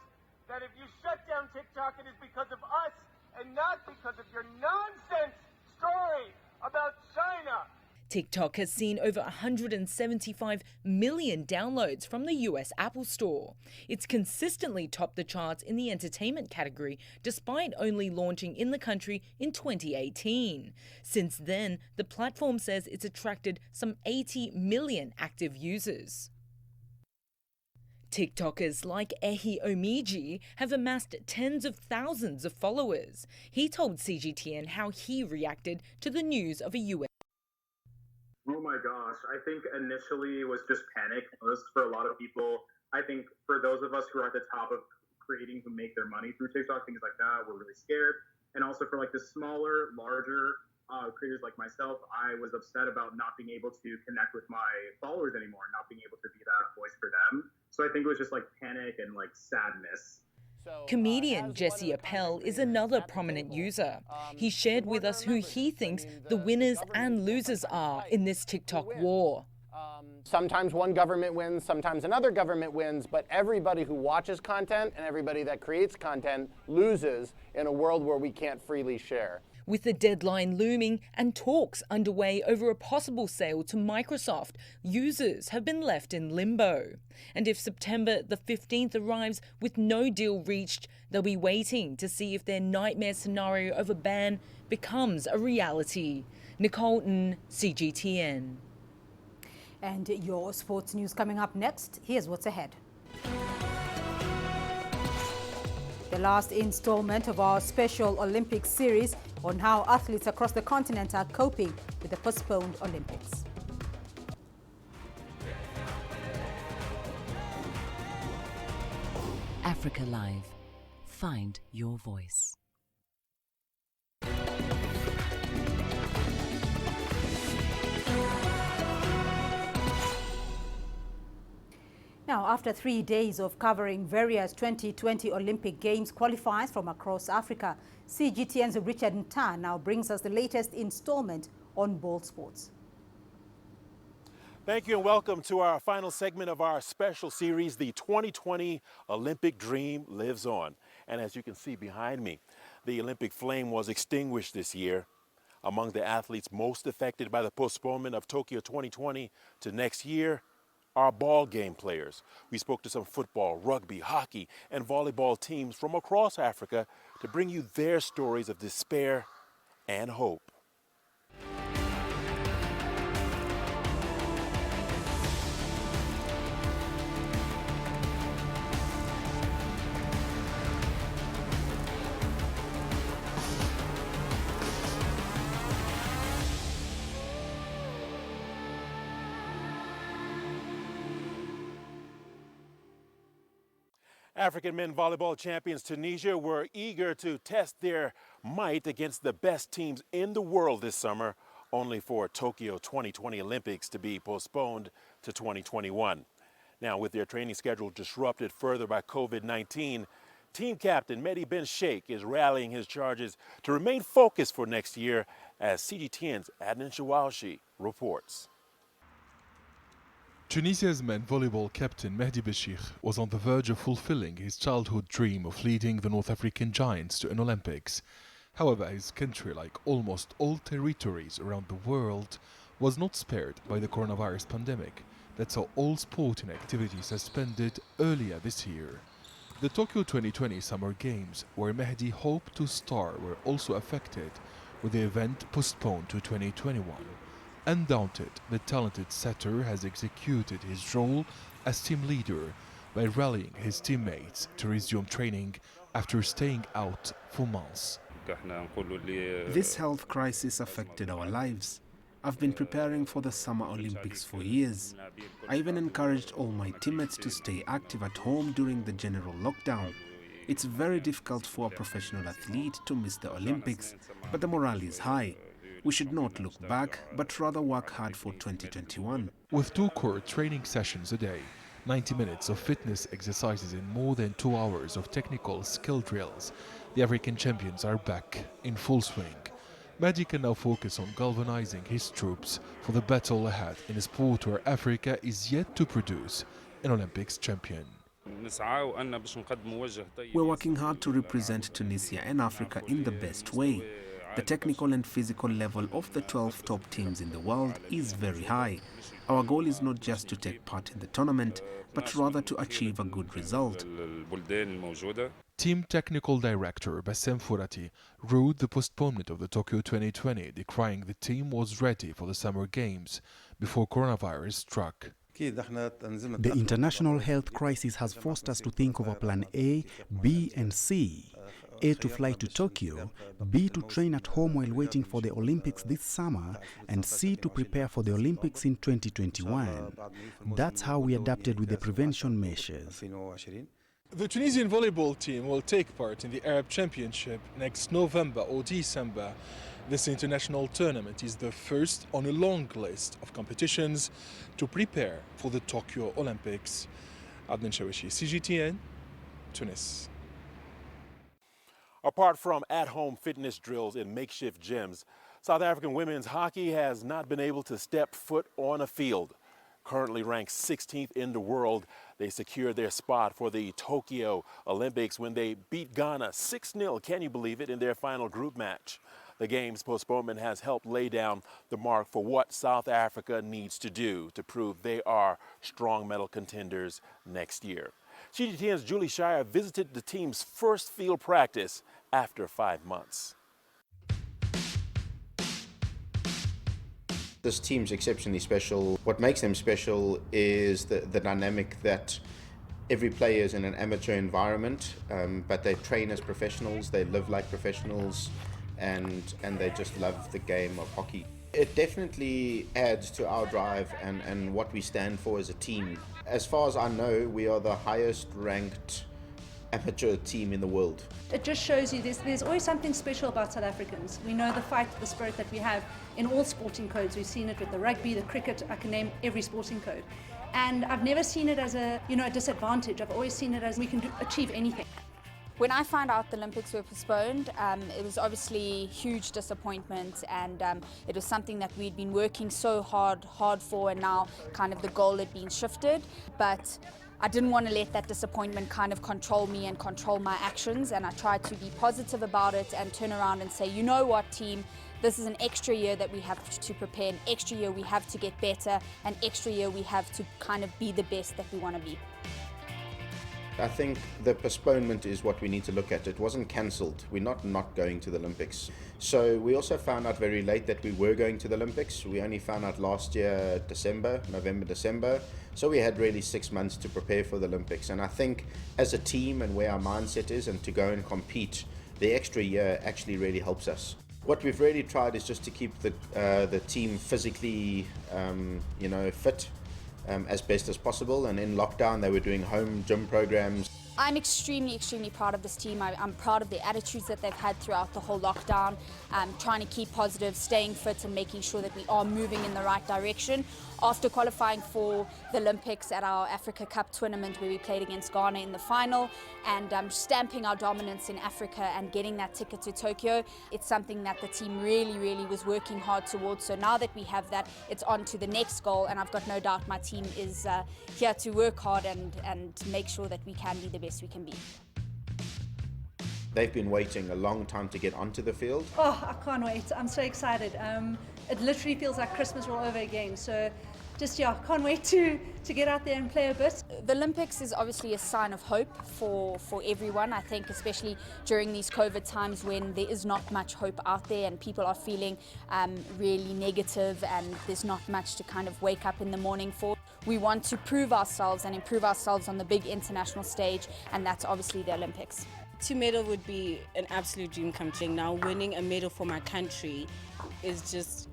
Speaker 7: that if you shut down TikTok, it is because of us and not because of your nonsense story about China.
Speaker 4: TikTok has seen over 175 million downloads from the US Apple Store. It's consistently topped the charts in the entertainment category, despite only launching in the country in 2018. Since then, the platform says it's attracted some 80 million active users. TikTokers like Ehi Omiji have amassed tens of thousands of followers. He told CGTN how he reacted to the news of a US.
Speaker 8: Oh my gosh, I think initially it was just panic. It was for a lot of people. I think for those of us who are at the top of creating, who make their money through TikTok, things like that, we're really scared. And also for like the smaller, larger creators like myself, I was upset about not being able to connect with my followers anymore, not being able to be that voice for them. So I think it was just like panic and like sadness.
Speaker 4: Comedian Jesse Appel is another prominent user. He shared with us who he thinks the winners and losers are in this TikTok war.
Speaker 9: Sometimes one government wins, sometimes another government wins, but everybody who watches content and everybody that creates content loses in a world where we can't freely share.
Speaker 4: With the deadline looming and talks underway over a possible sale to Microsoft, users have been left in limbo. And if September the 15th arrives with no deal reached, they'll be waiting to see if their nightmare scenario of a ban becomes a reality. Nicole Ng, CGTN.
Speaker 2: And your sports news coming up next. Here's what's ahead. The last installment of our special Olympics series on how athletes across the continent are coping with the postponed Olympics.
Speaker 11: Africa Live. Find your voice.
Speaker 2: Now, after 3 days of covering various 2020 Olympic Games qualifiers from across Africa, CGTN's Richard Nta now brings us the latest installment on ball sports.
Speaker 10: Thank you and welcome to our final segment of our special series, The 2020 Olympic Dream Lives On. And as you can see behind me, the Olympic flame was extinguished this year. Among the athletes most affected by the postponement of Tokyo 2020 to next year are ball game players. We spoke to some football, rugby, hockey, and volleyball teams from across Africa to bring you their stories of despair and hope. African men volleyball champions Tunisia were eager to test their might against the best teams in the world this summer, only for Tokyo 2020 Olympics to be postponed to 2021. Now, with their training schedule disrupted further by COVID-19, team captain Mehdi Ben Sheikh is rallying his charges to remain focused for next year, as CGTN's Adnan Shawalshi reports.
Speaker 12: Tunisia's men volleyball captain Mehdi Ben Sheikh was on the verge of fulfilling his childhood dream of leading the North African Giants to an Olympics. However, his country, like almost all territories around the world, was not spared by the coronavirus pandemic that saw all sporting activities suspended earlier this year. The Tokyo 2020 Summer Games, where Mehdi hoped to star, were also affected, with the event postponed to 2021. Undaunted, the talented setter has executed his role as team leader by rallying his teammates to resume training after staying out for months.
Speaker 13: This health crisis affected our lives. I've been preparing for the Summer Olympics for years. I even encouraged all my teammates to stay active at home during the general lockdown. It's very difficult for a professional athlete to miss the Olympics, but the morale is high. We should not look back, but rather work hard for 2021.
Speaker 12: With 2 core training sessions a day, 90 minutes of fitness exercises and more than 2 hours of technical skill drills, the African champions are back in full swing. Mehdi can now focus on galvanizing his troops for the battle ahead in a sport where Africa is yet to produce an Olympics champion.
Speaker 13: We're working hard to represent Tunisia and Africa in the best way. The technical and physical level of the 12 top teams in the world is very high. Our goal is not just to take part in the tournament, but rather to achieve a good result.
Speaker 12: Team Technical Director Bassem Fourati ruled the postponement of the Tokyo 2020, declaring the team was ready for the Summer Games before coronavirus struck.
Speaker 14: The international health crisis has forced us to think of a plan A, B and C. A, to fly to Tokyo, B, to train at home while waiting for the Olympics this summer, and C, to prepare for the Olympics in 2021. That's how we adapted with the prevention measures.
Speaker 12: The Tunisian volleyball team will take part in the Arab Championship next November or December. This international tournament is the first on a long list of competitions to prepare for the Tokyo Olympics. Adnan Shawalshi, CGTN, Tunis.
Speaker 10: Apart from at-home fitness drills in makeshift gyms, South African women's hockey has not been able to step foot on a field. Currently ranked 16th in the world, they secured their spot for the Tokyo Olympics when they beat Ghana 6-0, can you believe it, in their final group match. The game's postponement has helped lay down the mark for what South Africa needs to do to prove they are strong medal contenders next year. CGTN's Julie Shire visited the team's first field practice after 5 months.
Speaker 22: This team's exceptionally special. What makes them special is the dynamic that every player is in an amateur environment, but they train as professionals, they live like professionals, and they just love the game of hockey. It definitely adds to our drive and what we stand for as a team. As far as I know, we are the highest ranked amateur team in the world.
Speaker 15: It just shows you there's always something special about South Africans. We know the fight, the spirit that we have in all sporting codes. We've seen it with the rugby, the cricket, I can name every sporting code. And I've never seen it as a disadvantage. I've always seen it as we can achieve anything.
Speaker 16: When I found out the Olympics were postponed, it was obviously huge disappointment, and it was something that we'd been working so hard for, and now kind of the goal had been shifted. But I didn't want to let that disappointment kind of control me and control my actions, and I tried to be positive about it and turn around and say, you know what, team, this is an extra year that we have to prepare, an extra year we have to get better, an extra year we have to kind of be the best that we want to be.
Speaker 22: I think the postponement is what we need to look at. It wasn't cancelled. We're not going to the Olympics. So we also found out very late that we were going to the Olympics. We only found out last year, November, December. So we had really 6 months to prepare for the Olympics. And I think as a team and where our mindset is and to go and compete, the extra year actually really helps us. What we've really tried is just to keep the team physically, fit as best as possible. And in lockdown, they were doing home gym programs.
Speaker 16: I'm extremely, extremely proud of this team. I'm proud of the attitudes that they've had throughout the whole lockdown, trying to keep positive, staying fit and making sure that we are moving in the right direction. After qualifying for the Olympics at our Africa Cup tournament where we played against Ghana in the final and stamping our dominance in Africa and getting that ticket to Tokyo, it's something that the team really, really was working hard towards. So now that we have that, it's on to the next goal, and I've got no doubt my team is here to work hard and make sure that we can be the best we can be.
Speaker 1: They've been waiting a long time to get onto the field.
Speaker 15: Oh, I can't wait. I'm so excited. It literally feels like Christmas all over again. So just, yeah, can't wait to get out there and play a bit.
Speaker 16: The Olympics is obviously a sign of hope for everyone. I think especially during these COVID times when there is not much hope out there and people are feeling really negative and there's not much to kind of wake up in the morning for. We want to prove ourselves and improve ourselves on the big international stage, and that's obviously the Olympics.
Speaker 3: To medal would be an absolute dream come true. Now winning a medal for my country is just,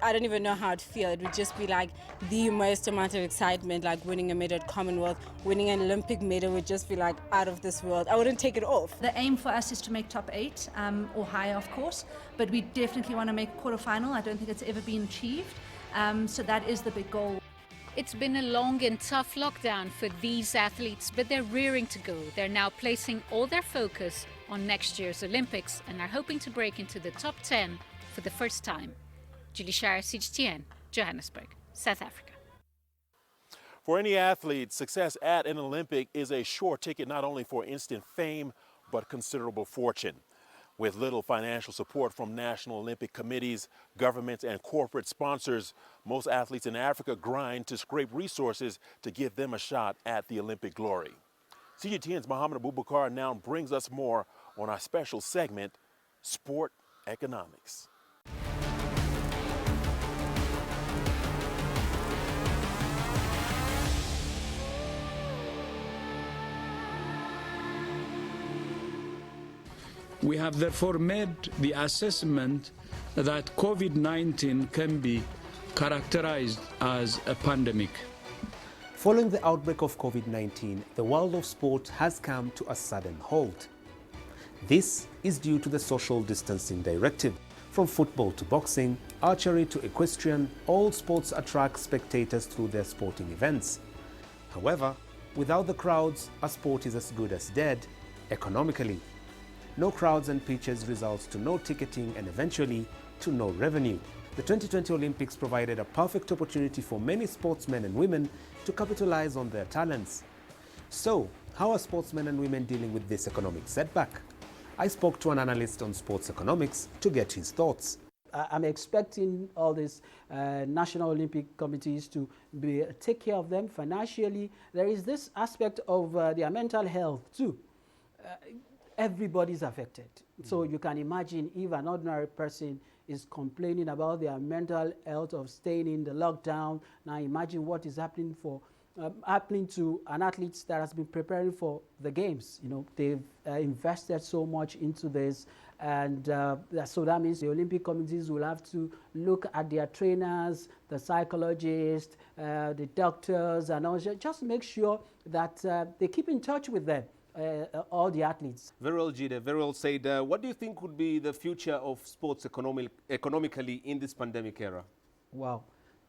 Speaker 3: I don't even know how I'd feel. It would just be like the most amount of excitement, like winning a medal at Commonwealth. Winning an Olympic medal would just be like out of this world. I wouldn't take it off.
Speaker 15: The aim for us is to make top 8 or higher, of course, but we definitely want to make quarterfinal. I don't think it's ever been achieved, so that is the big goal.
Speaker 17: It's been a long and tough lockdown for these athletes, but they're rearing to go. They're now placing all their focus on next year's Olympics and are hoping to break into the top 10 for the first time. Julie Shire, CGTN, Johannesburg, South Africa.
Speaker 10: For any athlete, success at an Olympic is a sure ticket not only for instant fame, but considerable fortune. With little financial support from national Olympic committees, governments, and corporate sponsors, most athletes in Africa grind to scrape resources to give them a shot at the Olympic glory. CGTN's Mohammed Abubakar now brings us more on our special segment, Sport Economics.
Speaker 18: We have therefore made the assessment that COVID-19 can be characterized as a pandemic.
Speaker 19: Following the outbreak of COVID-19, the world of sport has come to a sudden halt. This is due to the social distancing directive. From football to boxing, archery to equestrian, all sports attract spectators through their sporting events. However, without the crowds, a sport is as good as dead economically. No crowds and pitches results to no ticketing and eventually to no revenue. The 2020 Olympics provided a perfect opportunity for many sportsmen and women to capitalize on their talents. So, how are sportsmen and women dealing with this economic setback? I spoke to an analyst on sports economics to get his thoughts.
Speaker 20: I'm expecting all these national Olympic committees to take care of them financially. There is this aspect of their mental health too. Everybody's affected. So you can imagine if an ordinary person is complaining about their mental health of staying in the lockdown. Now imagine what is happening to an athlete that has been preparing for the games. You know, they've invested so much into this, and so that means the Olympic committees will have to look at their trainers, the psychologists, the doctors, and all, just make sure that they keep in touch with them. All the athletes.
Speaker 21: Viral Jide, Viral said, what do you think would be the future of sports economically in this pandemic era?
Speaker 20: Wow,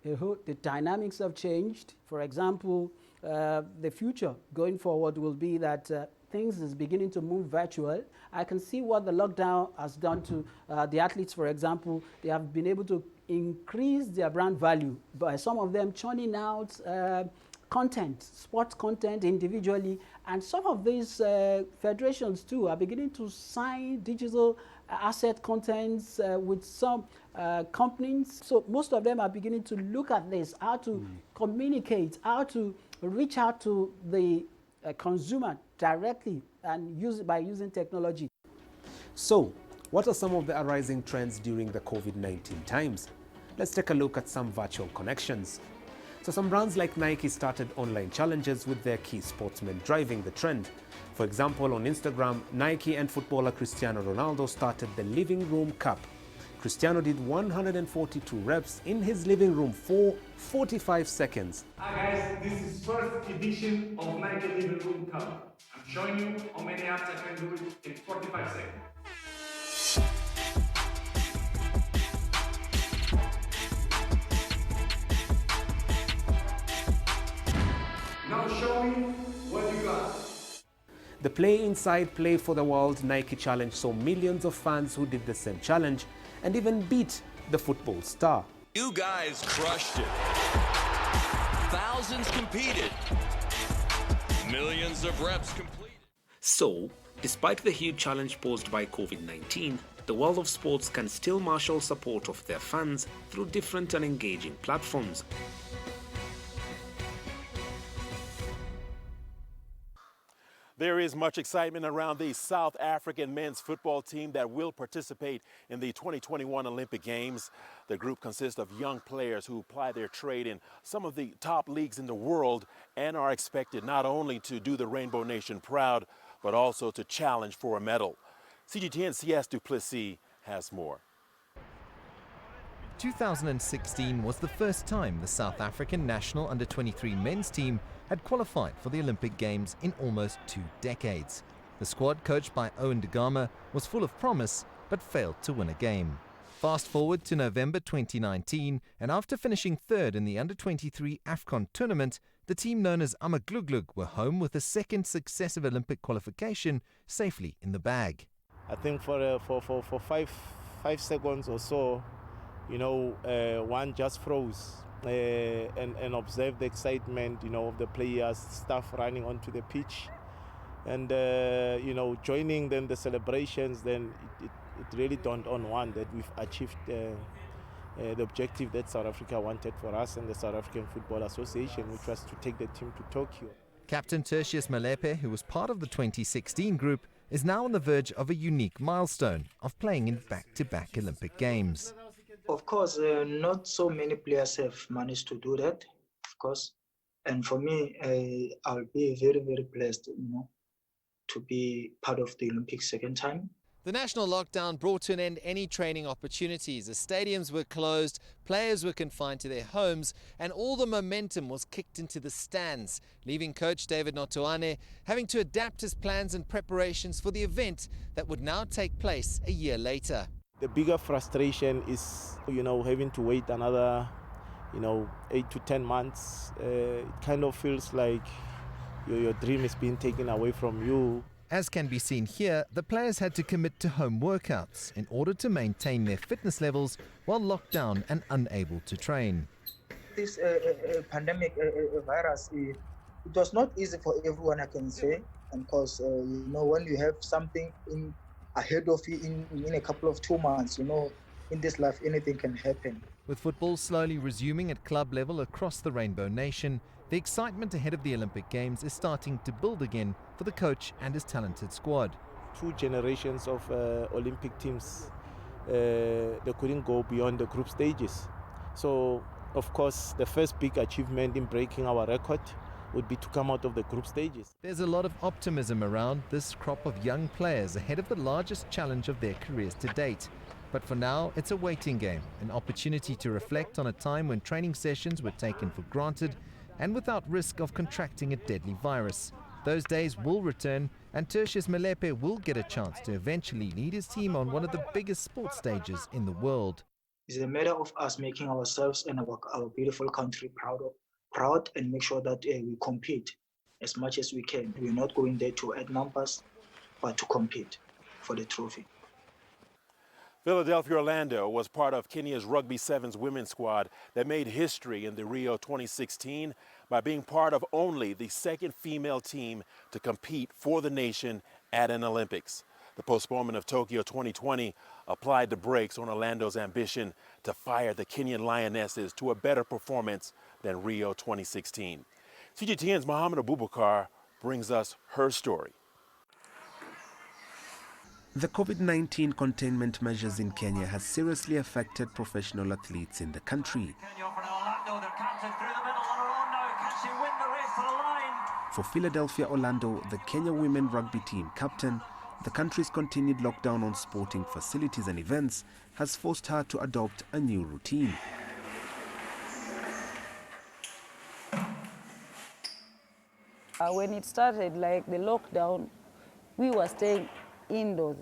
Speaker 20: the dynamics have changed. For example, the future going forward will be that things is beginning to move virtual. I can see what the lockdown has done to the athletes, for example. They have been able to increase their brand value by some of them churning out content, sports content individually, and some of these federations too are beginning to sign digital asset contents with some companies. So most of them are beginning to look at this, how to communicate, how to reach out to the consumer directly and use it by using technology.
Speaker 19: So, what are some of the arising trends during the COVID-19 times? Let's take a look at some virtual connections. So some brands like Nike started online challenges with their key sportsmen driving the trend. For example, on Instagram, Nike and footballer Cristiano Ronaldo started the Living Room Cup. Cristiano did 142 reps in his living room for 45 seconds.
Speaker 5: Hi guys, this is first edition of Nike Living Room Cup. I'm showing you how many apps I can do it in 45 seconds. Now show me what you got.
Speaker 19: The Play Inside, Play for the World Nike Challenge saw millions of fans who did the same challenge and even beat the football star.
Speaker 6: You guys crushed it. Thousands competed. Millions of reps completed.
Speaker 19: So, despite the huge challenge posed by COVID-19, the world of sports can still marshal support of their fans through different and engaging platforms.
Speaker 10: There is much excitement around the South African men's football team that will participate in the 2021 Olympic Games. The group consists of young players who ply their trade in some of the top leagues in the world and are expected not only to do the Rainbow Nation proud, but also to challenge for a medal. CGTN's CS Duplessis has more.
Speaker 23: 2016 was the first time the South African national under-23 men's team had qualified for the Olympic Games in almost 2 decades. The squad, coached by Owen De Gama, was full of promise but failed to win a game. Fast forward to November 2019, and after finishing third in the under-23 AFCON tournament, the team known as Amaglugglug were home with a second successive Olympic qualification safely in the bag.
Speaker 24: I think for 5 seconds or so, you know, one just froze and observed the excitement, you know, of the players, staff running onto the pitch, and you know, joining then the celebrations. Then it really dawned on one that we've achieved the objective that South Africa wanted for us and the South African Football Association, which was to take the team to Tokyo.
Speaker 23: Captain Tertius Malepe, who was part of the 2016 group, is now on the verge of a unique milestone of playing in back-to-back Olympic Games.
Speaker 25: Of course, not so many players have managed to do that, of course. And for me, I'll be very, very blessed, you know, to be part of the Olympics second time.
Speaker 26: The national lockdown brought to an end any training opportunities. The stadiums were closed, players were confined to their homes, and all the momentum was kicked into the stands, leaving coach David Notoane having to adapt his plans and preparations for the event that would now take place a year later.
Speaker 24: The bigger frustration is, you know, having to wait another, you know, 8 to 10 months. It kind of feels like your dream is being taken away from you.
Speaker 23: As can be seen here, the players had to commit to home workouts in order to maintain their fitness levels while locked down and unable to train.
Speaker 25: This pandemic virus, it was not easy for everyone, I can say, because you know, when you have something ahead of you in a couple of 2 months, you know, in this life anything can happen.
Speaker 23: With football slowly resuming at club level across the Rainbow Nation, the excitement ahead of the Olympic Games is starting to build again for the coach and his talented squad.
Speaker 24: 2 generations of Olympic teams, they couldn't go beyond the group stages. So, of course, the first big achievement in breaking our record would be to come out of the group stages.
Speaker 23: There's a lot of optimism around this crop of young players ahead of the largest challenge of their careers to date. But for now, it's a waiting game, an opportunity to reflect on a time when training sessions were taken for granted and without risk of contracting a deadly virus. Those days will return, and Tertius Malepe will get a chance to eventually lead his team on one of the biggest sports stages in the world.
Speaker 25: It's a matter of us making ourselves and our beautiful country proud and make sure that we compete as much as we can. We're not going there to add numbers, but to compete for the trophy.
Speaker 10: Philadelphia Orlando was part of Kenya's Rugby Sevens women's squad that made history in the Rio 2016 by being part of only the second female team to compete for the nation at an Olympics. The postponement of Tokyo 2020 applied the brakes on Orlando's ambition to fire the Kenyan Lionesses to a better performance than Rio 2016. CGTN's Mohammed Abubakar brings us her story.
Speaker 19: The COVID-19 containment measures in Kenya has seriously affected professional athletes in the country. For Philadelphia Orlando, the Kenya women rugby team captain
Speaker 13: The country's continued lockdown on sporting facilities and events has forced her to adopt a new routine.
Speaker 2: When it started, like the lockdown, we were staying indoors.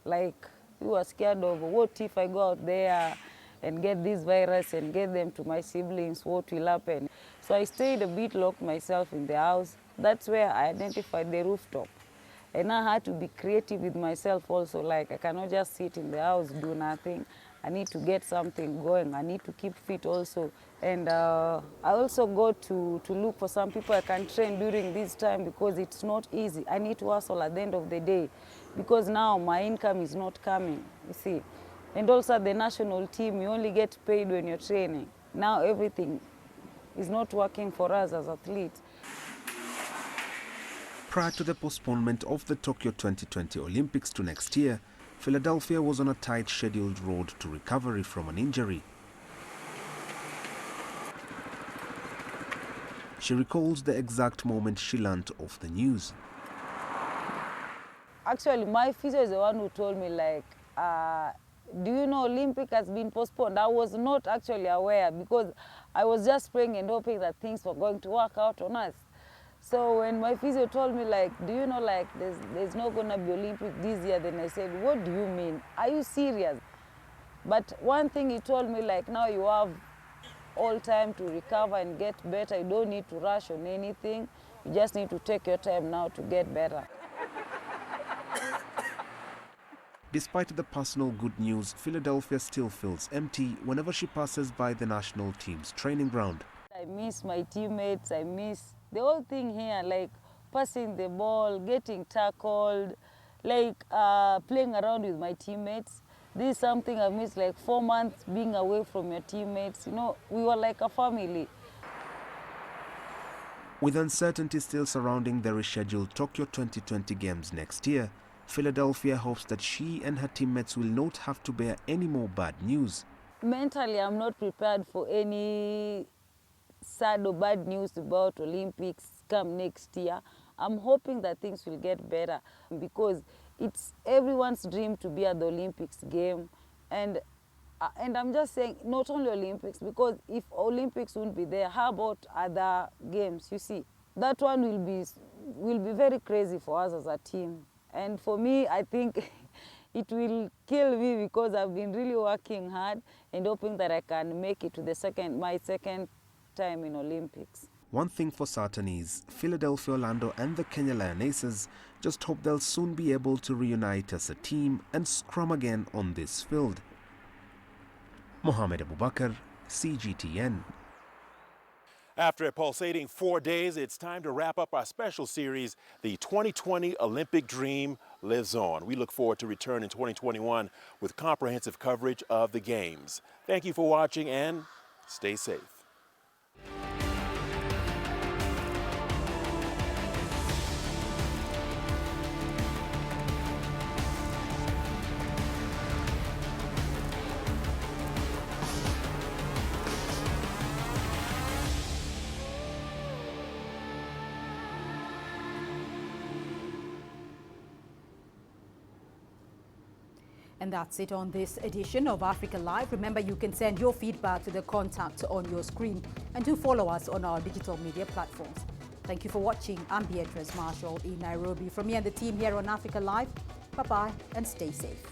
Speaker 2: Like, we were scared of what if I go out there and get this virus and get them to my siblings, what will happen? So I stayed a bit locked myself in the house. That's where I identified the rooftop. And I had to be creative with myself also, like I cannot just sit in the house, do nothing. I need to get something going. I need to keep fit also. And I also go to look for some people I can train during this time because it's not easy. I need to hustle at the end of the day because now my income is not coming, you see. And also the national team, you only get paid when you're training. Now everything is not working for us as athletes.
Speaker 13: Prior to the postponement of the Tokyo 2020 Olympics to next year, Philadelphia was on a tight scheduled road to recovery from an injury. She recalls the exact moment she learnt of the news.
Speaker 2: Actually, my physio is the one who told me, like, do you know Olympic has been postponed? I was not actually aware because I was just praying and hoping that things were going to work out on us. So when my physio told me, like, do you know, like, there's not going to be Olympic this year, then I said, what do you mean? Are you serious? But one thing he told me, like, now you have all time to recover and get better. You don't need to rush on anything. You just need to take your time now to get better.
Speaker 13: Despite the personal good news, Philadelphia still feels empty whenever she passes by the national team's training ground.
Speaker 2: I miss my teammates, I miss the whole thing here, like passing the ball, getting tackled, like playing around with my teammates. This is something I missed, like 4 months being away from your teammates. You know, we were like a family.
Speaker 13: With uncertainty still surrounding the rescheduled Tokyo 2020 Games next year, Philadelphia hopes that she and her teammates will not have to bear any more bad news.
Speaker 2: Mentally, I'm not prepared for any sad or bad news about Olympics come next year. I'm hoping that things will get better because it's everyone's dream to be at the Olympics game. And I'm just saying, not only Olympics, because if Olympics won't be there, how about other games, you see? That one will be very crazy for us as a team. And for me, I think it will kill me because I've been really working hard and hoping that I can make it to my second time in Olympics.
Speaker 13: One thing for certain is Philadelphia Orlando and the Kenya Lionesses just hope they'll soon be able to reunite as a team and scrum again on this field. Mohamed Abubakar, CGTN.
Speaker 10: After a pulsating 4 days, it's time to wrap up our special series, The 2020 Olympic Dream Lives On. We look forward to return in 2021 with comprehensive coverage of the Games. Thank you for watching and stay safe.
Speaker 4: And that's it on this edition of Africa Live. Remember, you can send your feedback to the contact on your screen and do follow us on our digital media platforms. Thank you for watching. I'm Beatrice Marshall in Nairobi. From me and the team here on Africa Live, bye-bye and stay safe.